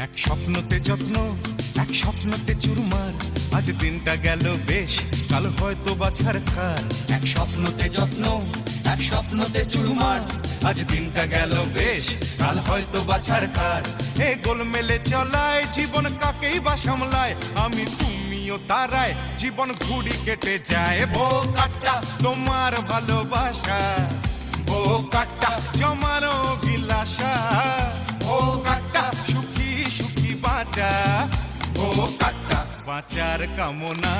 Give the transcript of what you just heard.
এক স্বপ্নতে যত্ন, এক স্বপ্নতে চুরমার, আজ দিনটা গেল বেশ, কাল হয়তো বাছার খার। এক স্বপ্নতে যত্ন, এক স্বপ্নতে চুরমার, আজ দিনটা গেল বেশ, কাল হয়তো বাছার খার। এ গোলমেলে চলায় জীবন কাকেই বা সামলায়, আমি তুমিও তারায় জীবন ঘুড়ি কেটে যায়। বো কাটা তোমার ভালোবাসা, বো কাটা জমার অভিলাষা, বো কাটা সুখী সুখী বাঁচা, বো কাটা বাঁচার কামনা।